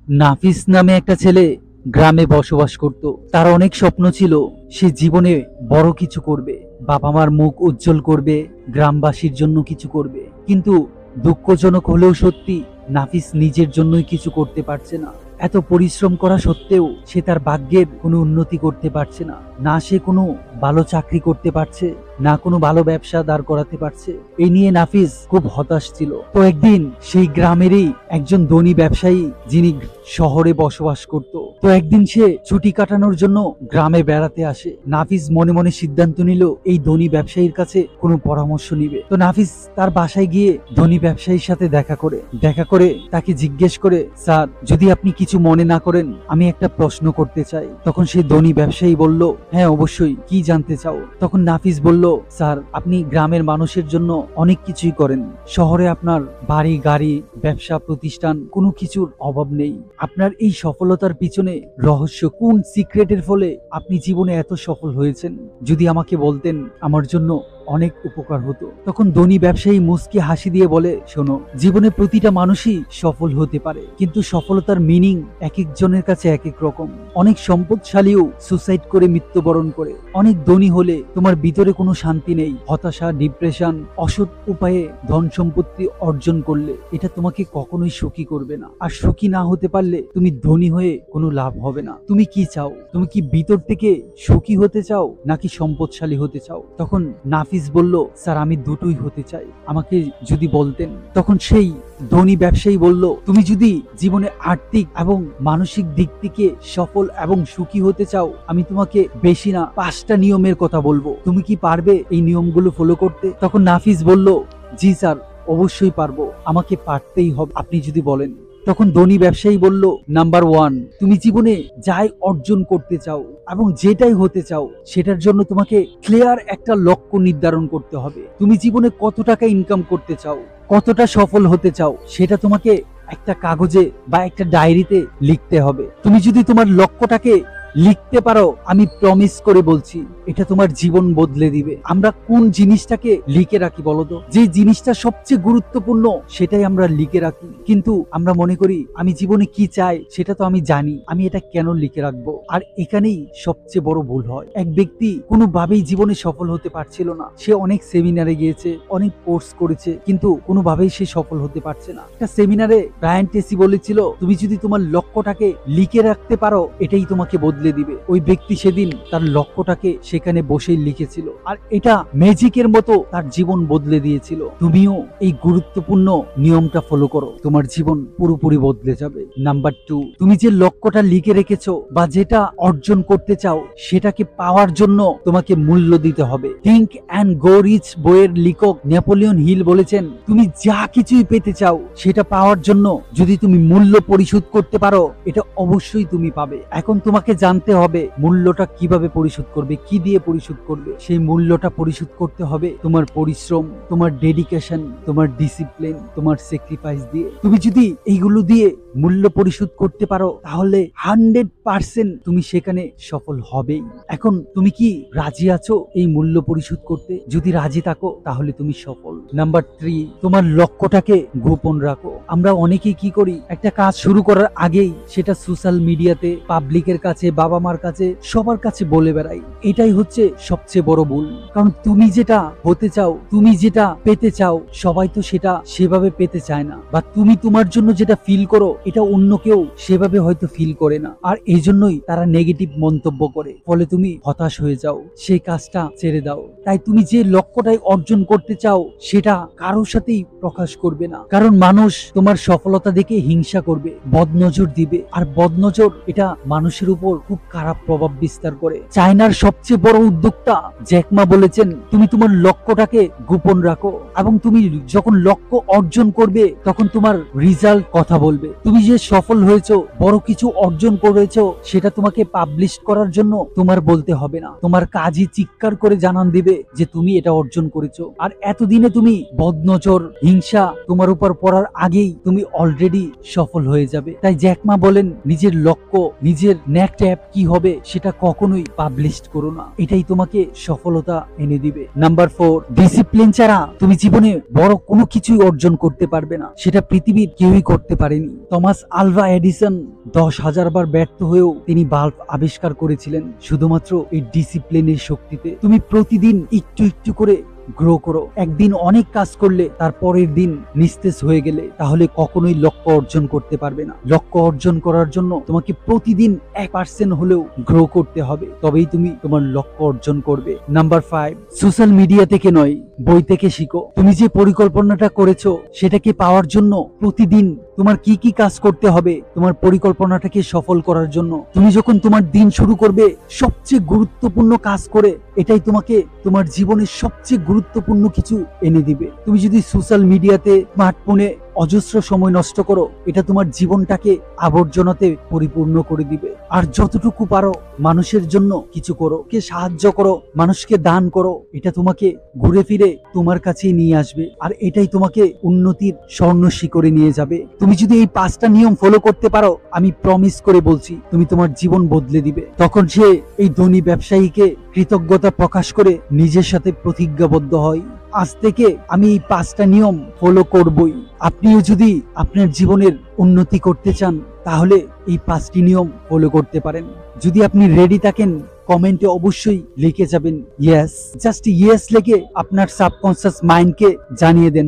নাফিস নামে একটা ছেলে গ্রামে বসবাস করত। তার অনেক স্বপ্ন ছিল, সে জীবনে বড় কিছু করবে, বাবা মার মুখ উজ্জ্বল করবে, গ্রামবাসীর জন্য কিছু করবে। কিন্তু দুঃখজনক হলেও সত্যি, নাফিস নিজের জন্যই কিছু করতে পারছে না। এত পরিশ্রম করা সত্ত্বেও সে তার ভাগ্যের কোনো উন্নতি করতে পারছে না। না সে কোনো ভালো চাকরি করতে পারছে, না কোনো ভালো ব্যবসা দাঁড় করাতে পারছে। এই নিয়ে নাফিস খুব হতাশ ছিল। তো একদিন সেই গ্রামেরই একজন ধনী ব্যবসায়ী, যিনি শহরে বসবাস করত, তো একদিন সে ছুটি কাটানোর জন্য গ্রামে বেড়াতে আসে। নাফিস মনে মনে সিদ্ধান্ত নিল এই ধনী ব্যবসায়ীর কাছে কোনো পরামর্শ নিবে। তো নাফিস তার বাসায় গিয়ে ধনী ব্যবসায়ীর সাথে দেখা করে তাকে জিজ্ঞেস করে, স্যার, যদি আপনি কিছু মনে না করেন, আমি একটা প্রশ্ন করতে চাই। তখন সেই ধনী ব্যবসায়ী বলল, হ্যাঁ অবশ্যই, কি জানতে চাও? তখন নাফিস বলল, স্যার, আপনি গ্রামের মানুষের জন্য অনেক কিছুই করেন। শহরে আপনার বাড়ি গাড়ি, ব্যবসা প্রতিষ্ঠান, কোনো কিছুর অভাব নেই। আপনার এই সফলতার পিছনে রহস্য কোন সিক্রেটের ফলে আপনি জীবনে এত সফল হয়েছেন? যদি আমাকে বলতেন, আমার জন্য অনেক উপকার হতো। তখন ধনী ব্যবসায়ী মুচকি হাসি দিয়ে বলে, শোনো, জীবনে প্রতিটা মানুষই সফল হতে পারে, কিন্তু সফলতার মিনিং এক একজনের কাছে এক এক রকম। অনেক সম্পদশালীও সুসাইড করে মৃত্যুবরণ করে। অনেক ধনী হলে তোমার ভিতরে কোনো শান্তি নেই, হতাশা, ডিপ্রেশন, অসৎ উপায়ে ধন সম্পত্তি অর্জন করলে এটা তোমাকে কখনোই সুখী করবে না। আর সুখী না হতে পারলে তুমি ধনী হয়ে কোনো লাভ হবে না। তুমি কি চাও? তুমি কি ভিতর থেকে সুখী হতে চাও, নাকি সম্পদশালী হতে চাও? তখন নাফিস বলল, স্যার, আমি দুটোই হতে চাই, আমাকে যদি বলতেন। তখন সেই ধনী ব্যবসায়ী বলল, তুমি যদি জীবনে আর্থিক এবং মানসিক দিক থেকে সফল এবং সুখী হতে চাও, আমি তোমাকে বেশি না 5টা নিয়মের কথা বলবো। তুমি কি পারবে এই নিয়মগুলো ফলো করতে? তখন নাফিস বলল, জি স্যার, অবশ্যই পারবো, আমাকে পারতেই হবে, আপনি যদি বলেন। তখন ধনী ব্যবসায়ী বলল, নাম্বার 1, তুমি জীবনে যাই অর্জন করতে চাও এবং যেটাই হতে চাও, সেটার জন্য তোমাকে ক্লিয়ার একটা লক্ষ্য নির্ধারণ করতে হবে। তুমি জীবনে কত টাকা ইনকাম করতে চাও, কতটা সফল হতে চাও, সেটা তোমাকে একটা কাগজে বা একটা ডায়েরিতে লিখতে হবে। তুমি যদি তোমার লক্ষ্যটাকে লিখতে পারো, আমি প্রমিস করে বলছি, এটা তোমার জীবন বদলে দিবে। আমরা কোন জিনিসটাকে লিখে রাখি বলতো? যে জিনিসটা সবচেয়ে গুরুত্বপূর্ণ সেটাই আমরা লিখে রাখি, কিন্তু আমরা মনে করি আমি জীবনে কি চাই সেটা তো আমি জানি, আমি এটা কেন লিখে রাখবো? আর এখানেই সবচেয়ে বড় ভুল হয়। এক ব্যক্তি কোনোভাবেই জীবনে সফল হতে পারছিল না। সে অনেক সেমিনারে গিয়েছে, অনেক কোর্স করেছে, কিন্তু কোনোভাবেই সে সফল হতে পারছে না। একটা সেমিনারে ব্রায়ান ট্রেসি বলেছিল, তুমি যদি তোমার লক্ষ্যটাকে লিখে রাখতে পারো, এটাই তোমাকে বদলে দিবে। ওই ব্যক্তি সেদিন তার লক্ষ্যটাকে সেখানে বসেই লিখেছিল, আর এটা ম্যাজিকের মতো তার জীবন বদলে দিয়েছিল। তুমিও এই গুরুত্বপূর্ণ নিয়মটা ফলো করো, তোমার জীবন পুরোপুরি বদলে যাবে। নাম্বার 2, তুমি যে লক্ষ্যটা লিখে রেখেছো বা যেটা অর্জন করতে চাও, সেটাকে পাওয়ার জন্য তোমাকে মূল্য দিতে হবে। থিঙ্ক অ্যান্ড গো রিচ বইয়ের লেখক নেপোলিয়ন হিল বলেছেন, তুমি যা কিছুই পেতে চাও, সেটা পাওয়ার জন্য যদি তুমি মূল্য পরিশোধ করতে পারো, এটা অবশ্যই তুমি পাবে। এখন তোমাকে জানতে হবে মূল্যটা কিভাবে পরিশোধ করবে, কি দিয়ে পরিশোধ করবে। সেই মূল্যটা পরিশোধ করতে হবে তোমার পরিশ্রম, তোমার ডেডিকেশন, তোমার ডিসিপ্লিন, তোমার স্যাক্রিফাইস দিয়ে। তুমি যদি এইগুলো দিয়ে মূল্য পরিশোধ করতে পারো, তাহলে 100% তুমি সেখানে সফল হবেই। এখন তুমি কি রাজি আছো এই মূল্য পরিশোধ করতে? যদি রাজি থাকো, তাহলে তুমি সফল। নাম্বার 3, তোমার লক্ষ্যটাকে গোপন রাখো। আমরা অনেকেই কি করি, একটা কাজ শুরু করার আগেই সেটা সোশ্যাল মিডিয়াতে, পাবলিকের কাছে, বাবা মার কাছে, সবার কাছে বলে বেড়াই। এটাই হচ্ছে সবচেয়ে বড় ভুল। কারণ তুমি যেটা হতে চাও, তুমি যেটা পেতে চাও, সবাই তো সেটা সেভাবে পেতে চায় না। বা তুমি তোমার জন্য যেটা ফিল করো, এটা অন্য কেউ সেভাবে হয়তো ফিল করে না, আর এই জন্যই তারা নেগেটিভ মন্তব্য করে। ফলে তুমি হতাশ হয়ে যাও, সেই কাজটা ছেড়ে দাও। তাই তুমি যে লক্ষ্যটাই অর্জন করতে চাও, সেটা কারোর সাথেই প্রকাশ করবে না, কারণ মানুষ তোমার সফলতা দেখে হিংসা করবে, বদনজর দিবে। আর বদনজর এটা মানুষের উপর খুব খারাপ প্রভাব বিস্তার করে। চায়নার সবচেয়ে বড় উদ্যোক্তা জ্যাক মা বলেছেন, তুমি তোমার লক্ষ্যটাকে গোপন রাখো, এবং তুমি যখন লক্ষ্য অর্জন করবে, তখন তোমার রেজাল্ট কথা বলবে। তুমি যে সফল হয়েছো, বড় কিছু অর্জন করেছো, সেটা তোমাকে পাবলিশ করার জন্য তোমার বলতে হবে না। তোমার কাজই চিৎকার করে জানান দিবে যে তুমি এটা অর্জন করেছো। আর এতদিনে তুমি বদনজর, হিংসা তোমার উপর পড়ার আগেই তুমি অলরেডি সফল হয়ে যাবে। তাই জ্যাক মা বলেন, নিজের লক্ষ্য, নিজের নেক্সট স্টেপ কি হবে সেটা কখনোই পাবলিশ করো না, এটাই তোমাকে সফলতা এনে দিবে। নাম্বার 4, ডিসিপ্লিন ছাড়া তুমি জীবনে বড় কোনো কিছুই অর্জন করতে পারবে না, সেটা পৃথিবীর কেউই করতে পারেনি। থমাস আলভা এডিসন 10,000 বার ব্যর্থ হয়েও তিনি বাল্ব আবিষ্কার করেছিলেন শুধুমাত্র এই ডিসিপ্লিনের শক্তিতে। তুমি প্রতিদিন একটু একটু করে গ্রো করো। একদিন অনেক কাজ করলে তার পরের দিন নিস্তেজ হয়ে গেলে তাহলে কখনোই লক্ষ্য অর্জন করতে পারবে না। লক্ষ্য অর্জন করার জন্য তোমাকে প্রতিদিন 1% হলেও গ্রো করতে হবে, তবেই তুমি তোমার লক্ষ্য অর্জন করবে। নাম্বার 5, সোশ্যাল মিডিয়া থেকে নয়, বই থেকে শিখো। তুমি যে পরিকল্পনাটা করেছো সেটাকে পাওয়ার জন্য প্রতিদিন তোমার কি কি কাজ করতে হবে তোমার পরিকল্পনাটাকে সফল করার জন্য। তুমি যখন তোমার দিন শুরু করবে সবচেয়ে গুরুত্বপূর্ণ কাজ করে, এটাই তোমাকে তোমার জীবনের সবচেয়ে গুরুত্বপূর্ণ কিছু এনে দিবে। তুমি যদি সোশ্যাল মিডিয়াতে, স্মার্টফোনে অজস্র সময় নষ্ট করো, এটা তোমার জীবনটাকে আবর্জনাতে পরিপূর্ণ করে দিবে। আর যতটুকু পারো মানুষের জন্য কিছু করো, কে সাহায্য করো, মানুষকে দান করো, এটা তোমাকে ঘুরে ফিরে তোমার কাছেই নিয়ে আসবে, আর এটাই তোমাকে উন্নতির স্বর্ণ শিখরে নিয়ে যাবে। তুমি যদি এই 5টা নিয়ম ফলো করতে পারো, আমি প্রমিস করে বলছি তুমি তোমার জীবন বদলে দিবে। তখন সে এই ধনী ব্যবসায়ীকে কৃতজ্ঞতা প্রকাশ করে নিজের সাথে প্রতিজ্ঞাবদ্ধ হয়, আজ থেকে আমি এই 5টা নিয়ম ফলো করবই। আপনিও যদি আপনার জীবনের উন্নতি করতে চান তাহলে এই 5টি নিয়ম ফলো করতে পারেন। যদি আপনি রেডি থাকেন কমেন্টে অবশ্যই লিখে যাবেন ইয়েস। জাস্ট ইয়েস লিখে আপনার সাবকনসিয়াস মাইন্ডকে জানিয়ে দেন।